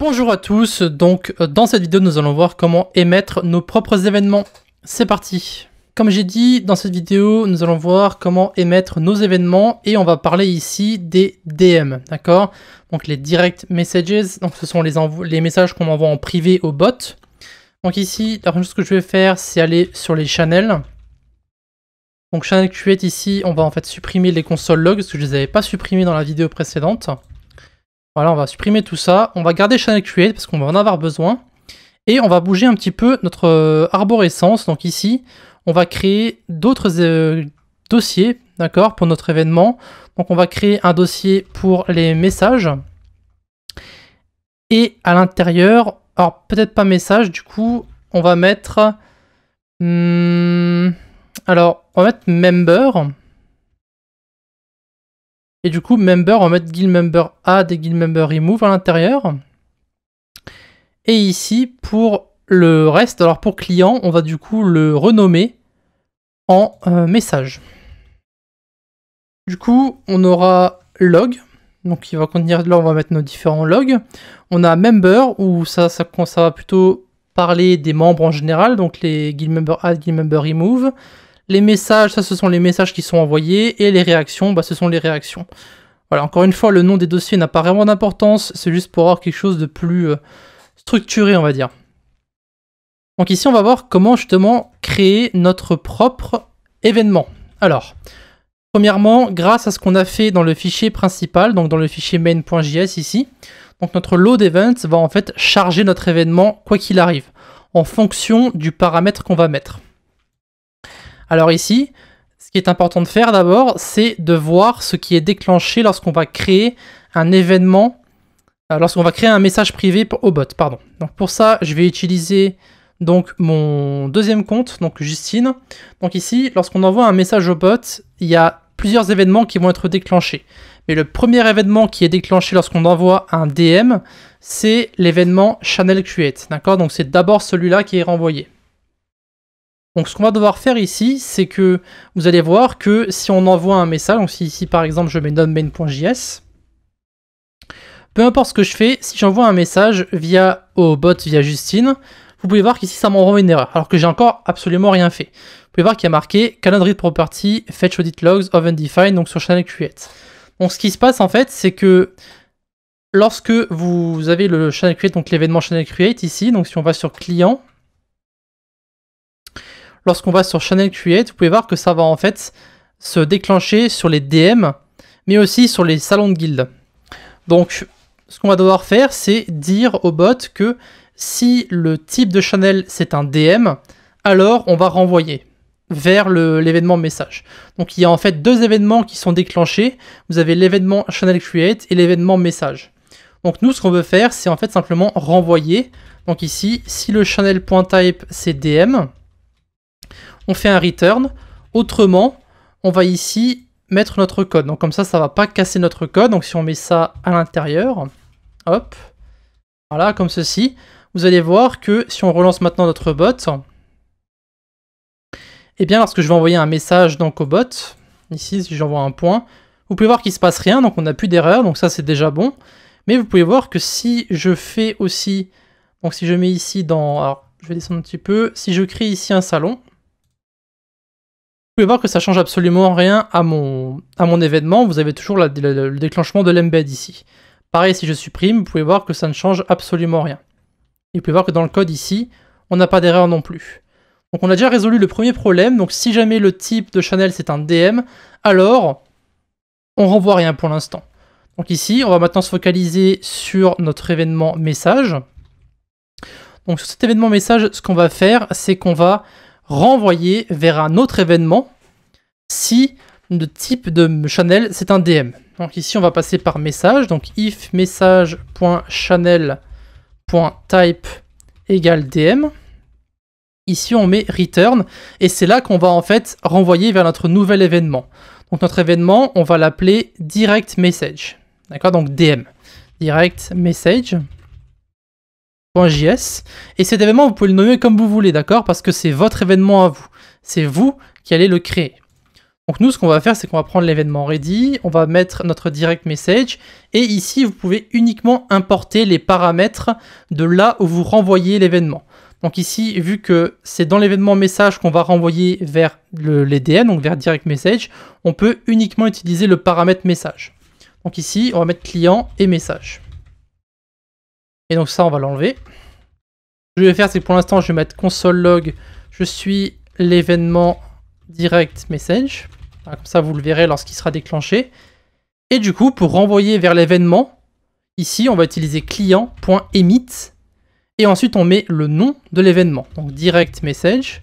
Bonjour à tous, donc dans cette vidéo nous allons voir comment émettre nos propres événements. C'est parti. Comme j'ai dit, dans cette vidéo nous allons voir comment émettre nos événements et on va parler ici des DM, d'accord? Donc les direct messages, donc ce sont les messages qu'on envoie en privé au bot. Donc ici, la première chose que je vais faire, c'est aller sur les channels. Donc channel create ici, on va en fait supprimer les console logs parce que je ne les avais pas supprimés dans la vidéo précédente. Voilà, on va supprimer tout ça. On va garder channel create parce qu'on va en avoir besoin. Et on va bouger un petit peu notre arborescence. Donc ici, on va créer d'autres dossiers, d'accord, pour notre événement. Donc on va créer un dossier pour les messages. Et à l'intérieur, alors peut-être pas message, du coup, on va mettre... alors, on va mettre member. Et du coup, member, on va mettre guild member add et guild member remove à l'intérieur. Et ici, pour le reste, alors pour client, on va du coup le renommer en message. Du coup, on aura log. Donc il va contenir, là on va mettre nos différents logs. On a member, où ça va plutôt parler des membres en général, donc les guild member add, guild member remove. Les messages, ça ce sont les messages qui sont envoyés, et les réactions, bah, ce sont les réactions. Voilà, encore une fois, le nom des dossiers n'a pas vraiment d'importance, c'est juste pour avoir quelque chose de plus structuré, on va dire. Donc ici, on va voir comment justement créer notre propre événement. Alors, premièrement, grâce à ce qu'on a fait dans le fichier principal, donc dans le fichier main.js ici, donc notre load event va en fait charger notre événement quoi qu'il arrive, en fonction du paramètre qu'on va mettre. Alors ici, ce qui est important de faire d'abord, c'est de voir ce qui est déclenché lorsqu'on va créer un événement, lorsqu'on va créer un message privé au bot, pardon. Donc pour ça, je vais utiliser donc mon deuxième compte, donc Justine. Donc ici, lorsqu'on envoie un message au bot, il y a plusieurs événements qui vont être déclenchés. Mais le premier événement qui est déclenché lorsqu'on envoie un DM, c'est l'événement channel create, d'accord? Donc c'est d'abord celui-là qui est renvoyé. Donc ce qu'on va devoir faire ici, c'est que vous allez voir que si on envoie un message, donc si ici par exemple je mets node-main.js, peu importe ce que je fais, si j'envoie un message au bot via Justine, vous pouvez voir qu'ici ça m'envoie une erreur, alors que j'ai encore absolument rien fait. Vous pouvez voir qu'il y a marqué cannot read property fetch audit logs of undefined, donc sur channel create. Donc ce qui se passe en fait, c'est que lorsque vous avez le channel create, donc l'événement channel create ici, donc si on va sur client, lorsqu'on va sur Channel Create, vous pouvez voir que ça va en fait se déclencher sur les DM, mais aussi sur les salons de guild. Donc, ce qu'on va devoir faire, c'est dire au bot que si le type de channel c'est un DM, alors on va renvoyer vers l'événement message. Donc, il y a en fait deux événements qui sont déclenchés. Vous avez l'événement Channel Create et l'événement message. Donc, nous, ce qu'on veut faire, c'est en fait simplement renvoyer. Donc ici, si le channel.type c'est DM, on fait un return, autrement, on va ici mettre notre code. Donc comme ça, ça ne va pas casser notre code. Donc si on met ça à l'intérieur, hop, voilà, comme ceci, vous allez voir que si on relance maintenant notre bot, eh bien lorsque je vais envoyer un message donc au bot, ici si j'envoie un point, vous pouvez voir qu'il ne se passe rien, donc on n'a plus d'erreur, donc ça c'est déjà bon. Mais vous pouvez voir que si je fais aussi, donc si je mets ici dans, alors je vais descendre un petit peu, si je crée ici un salon, vous pouvez voir que ça change absolument rien à mon événement. Vous avez toujours le déclenchement de l'embed ici. Pareil, si je supprime, vous pouvez voir que ça ne change absolument rien. Et vous pouvez voir que dans le code ici, on n'a pas d'erreur non plus. Donc on a déjà résolu le premier problème. Donc si jamais le type de channel c'est un DM, alors on renvoie rien pour l'instant. Donc ici, on va maintenant se focaliser sur notre événement message. Donc sur cet événement message, ce qu'on va faire, c'est qu'on va renvoyer vers un autre événement si le type de channel c'est un DM. Donc ici on va passer par message, donc if message.channel.type égale DM. Ici on met return et c'est là qu'on va en fait renvoyer vers notre nouvel événement. Donc notre événement, on va l'appeler direct message. D'accord, donc DM. Direct message. .js, et cet événement vous pouvez le nommer comme vous voulez, d'accord, parce que c'est votre événement à vous, c'est vous qui allez le créer. Donc nous, ce qu'on va faire, c'est qu'on va prendre l'événement ready, on va mettre notre direct message, et ici, vous pouvez uniquement importer les paramètres de là où vous renvoyez l'événement. Donc ici, vu que c'est dans l'événement message qu'on va renvoyer vers les DM, donc vers direct message, on peut uniquement utiliser le paramètre message. Donc ici, on va mettre client et message. Et donc ça, on va l'enlever. Ce que je vais faire, c'est que pour l'instant, je vais mettre console log, je suis l'événement direct message. Comme ça, vous le verrez lorsqu'il sera déclenché. Et du coup, pour renvoyer vers l'événement, ici, on va utiliser client.emit. Et ensuite, on met le nom de l'événement. Donc, direct message.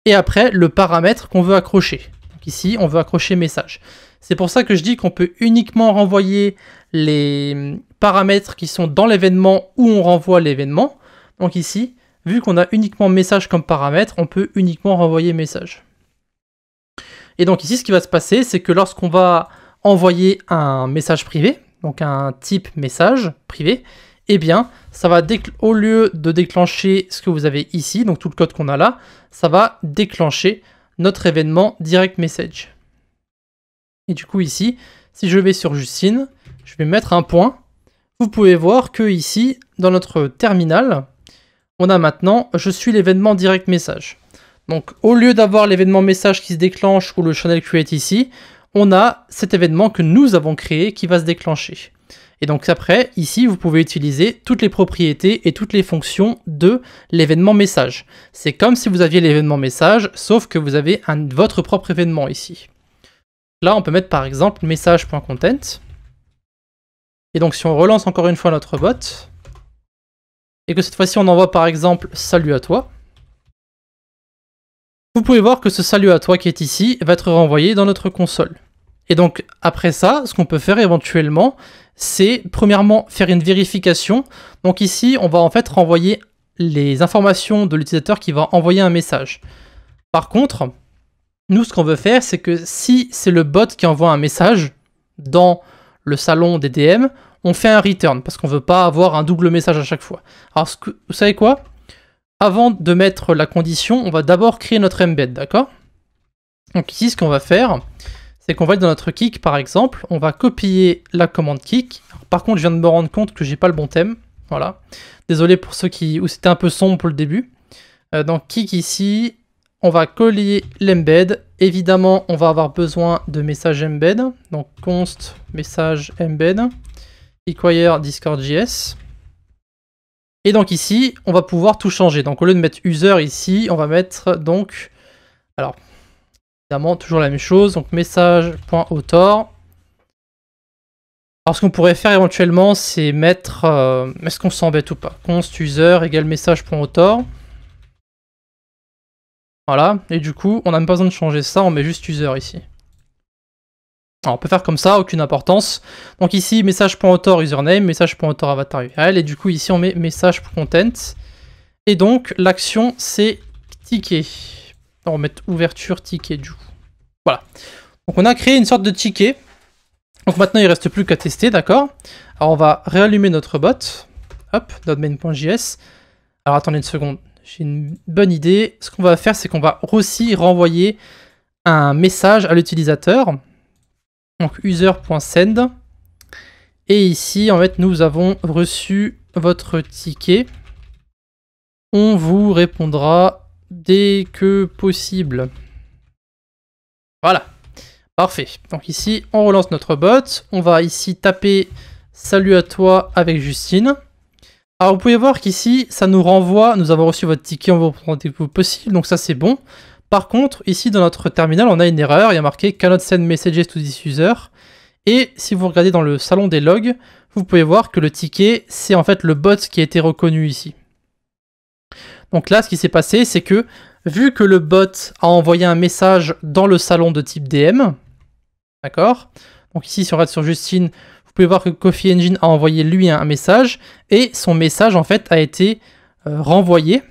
Et après, le paramètre qu'on veut accrocher. Donc ici, on veut accrocher message. C'est pour ça que je dis qu'on peut uniquement renvoyer les paramètres qui sont dans l'événement où on renvoie l'événement. Donc ici, vu qu'on a uniquement message comme paramètre, on peut uniquement renvoyer message. Et donc ici, ce qui va se passer, c'est que lorsqu'on va envoyer un message privé, donc un type message privé, eh bien, ça va au lieu de déclencher ce que vous avez ici, donc tout le code qu'on a là, ça va déclencher notre événement direct message. Et du coup ici, si je vais sur Justine, je vais mettre un point. Vous pouvez voir que ici, dans notre terminal, on a maintenant « Je suis l'événement direct message ». Donc, au lieu d'avoir l'événement message qui se déclenche ou le channel create ici, on a cet événement que nous avons créé qui va se déclencher. Et donc après, ici, vous pouvez utiliser toutes les propriétés et toutes les fonctions de l'événement message. C'est comme si vous aviez l'événement message, sauf que vous avez votre propre événement ici. Là, on peut mettre par exemple message.content. Et donc, si on relance encore une fois notre bot, et que cette fois-ci, on envoie par exemple « Salut à toi », vous pouvez voir que ce salut à toi qui est ici va être renvoyé dans notre console. Et donc après ça, ce qu'on peut faire éventuellement, c'est premièrement faire une vérification. Donc ici, on va en fait renvoyer les informations de l'utilisateur qui va envoyer un message. Par contre, nous ce qu'on veut faire, c'est que si c'est le bot qui envoie un message dans le salon des DM, on fait un return parce qu'on ne veut pas avoir un double message à chaque fois. Alors vous savez quoi ? Avant de mettre la condition, on va d'abord créer notre embed, d'accord? Donc ici, ce qu'on va faire, c'est qu'on va être dans notre kick, par exemple, on va copier la commande kick. Alors, par contre, je viens de me rendre compte que j'ai pas le bon thème, voilà. Désolé pour ceux où c'était un peu sombre pour le début. Donc kick ici, on va coller l'embed. Évidemment, on va avoir besoin de message embed. Donc const message embed, require discord.js. Et donc ici, on va pouvoir tout changer. Donc au lieu de mettre user ici, on va mettre donc, alors évidemment toujours la même chose, donc message.author. Alors ce qu'on pourrait faire éventuellement, c'est mettre, est-ce qu'on s'embête ou pas? Const user égale message.author. Voilà, et du coup, on n'a même pas besoin de changer ça, on met juste user ici. Alors, on peut faire comme ça, aucune importance. Donc ici, message.author username, message.author avatar URL, et du coup ici on met message.content. Et donc l'action c'est ticket. On va mettre ouverture ticket du coup. Voilà. Donc on a créé une sorte de ticket. Donc maintenant il ne reste plus qu'à tester, d'accord? Alors on va réallumer notre bot. Hop, .main.js. Alors attendez une seconde, j'ai une bonne idée. Ce qu'on va faire, c'est qu'on va aussi renvoyer un message à l'utilisateur. Donc user.send. Et ici, en fait, nous avons reçu votre ticket. On vous répondra dès que possible. Voilà. Parfait. Donc ici, on relance notre bot. On va ici taper « Salut à toi » avec Justine. Alors vous pouvez voir qu'ici, ça nous renvoie, nous avons reçu votre ticket, on vous reprend dès que possible, donc ça c'est bon. Par contre, ici dans notre terminal, on a une erreur, il y a marqué « Cannot send messages to this user ». Et si vous regardez dans le salon des logs, vous pouvez voir que le ticket, c'est en fait le bot qui a été reconnu ici. Donc là, ce qui s'est passé, c'est que vu que le bot a envoyé un message dans le salon de type DM, d'accord? Donc ici, si on regarde sur Justine, vous pouvez voir que Coffee Engine a envoyé lui un message, et son message, en fait, a été renvoyé.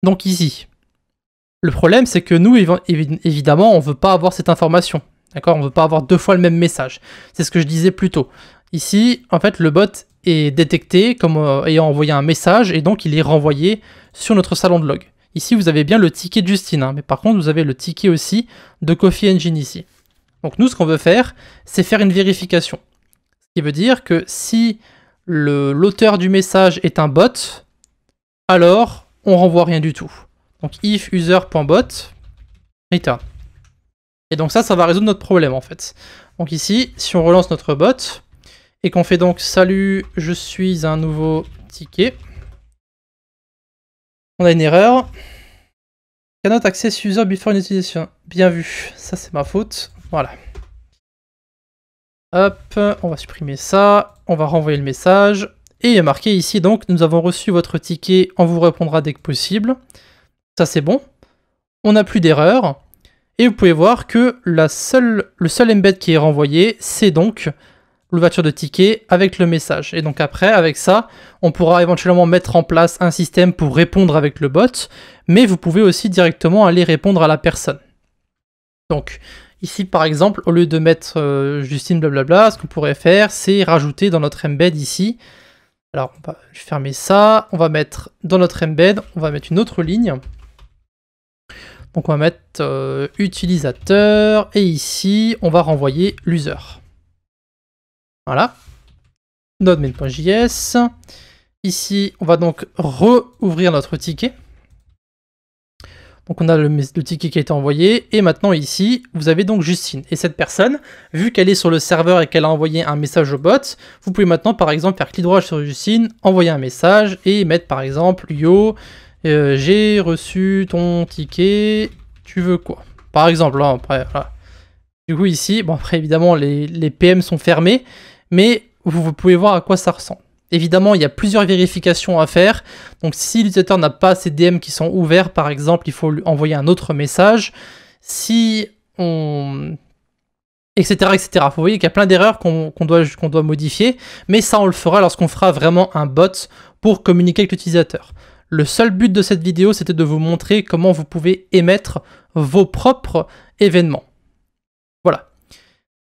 Donc ici. Le problème, c'est que nous, évidemment, on ne veut pas avoir cette information. D'accord? On ne veut pas avoir deux fois le même message. C'est ce que je disais plus tôt. Ici, en fait, le bot est détecté comme ayant envoyé un message, et donc il est renvoyé sur notre salon de log. Ici, vous avez bien le ticket de Justine, hein, mais par contre, vous avez le ticket aussi de Coffee Engine ici. Donc nous, ce qu'on veut faire, c'est faire une vérification. Ce qui veut dire que si l'auteur du message est un bot, alors on renvoie rien du tout. Donc if user.bot, return. Et donc ça va résoudre notre problème en fait. Donc ici, si on relance notre bot, et qu'on fait donc salut, je suis un nouveau ticket, on a une erreur. Cannot access user before initiation. Bien vu, ça c'est ma faute. Voilà. Hop, on va supprimer ça, on va renvoyer le message. Et il est marqué ici donc, nous avons reçu votre ticket, on vous répondra dès que possible. Ça c'est bon. On n'a plus d'erreur. Et vous pouvez voir que le seul embed qui est renvoyé, c'est donc l'ouverture de ticket avec le message. Et donc après, avec ça, on pourra éventuellement mettre en place un système pour répondre avec le bot, mais vous pouvez aussi directement aller répondre à la personne. Donc ici par exemple, au lieu de mettre Justine blablabla, ce qu'on pourrait faire, c'est rajouter dans notre embed ici. Alors on va fermer ça, on va mettre dans notre embed, on va mettre une autre ligne. Donc on va mettre utilisateur, et ici on va renvoyer l'user. Voilà. Node-main.js. Ici on va donc rouvrir notre ticket. Donc on a le ticket qui a été envoyé, et maintenant ici, vous avez donc Justine. Et cette personne, vu qu'elle est sur le serveur et qu'elle a envoyé un message au bot, vous pouvez maintenant par exemple faire clic droit sur Justine, envoyer un message, et mettre par exemple yo, j'ai reçu ton ticket, tu veux quoi? Par exemple, là, après, voilà. Du coup ici, bon après évidemment les PM sont fermés, mais vous pouvez voir à quoi ça ressemble. Évidemment, il y a plusieurs vérifications à faire. Donc, si l'utilisateur n'a pas ces DM qui sont ouverts, par exemple, il faut lui envoyer un autre message. Si on... etc. etc. Vous voyez qu'il y a plein d'erreurs qu'on doit modifier. Mais ça, on le fera lorsqu'on fera vraiment un bot pour communiquer avec l'utilisateur. Le seul but de cette vidéo, c'était de vous montrer comment vous pouvez émettre vos propres événements. Voilà.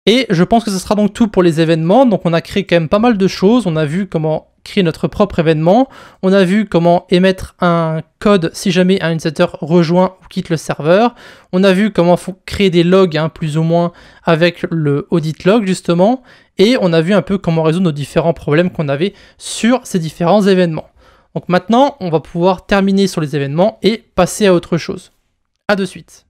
Et je pense que ce sera donc tout pour les événements. Donc on a créé quand même pas mal de choses. On a vu comment créer notre propre événement. On a vu comment émettre un code si jamais un utilisateur rejoint ou quitte le serveur. On a vu comment créer des logs, hein, plus ou moins, avec le audit log justement. Et on a vu un peu comment résoudre nos différents problèmes qu'on avait sur ces différents événements. Donc maintenant, on va pouvoir terminer sur les événements et passer à autre chose. À de suite.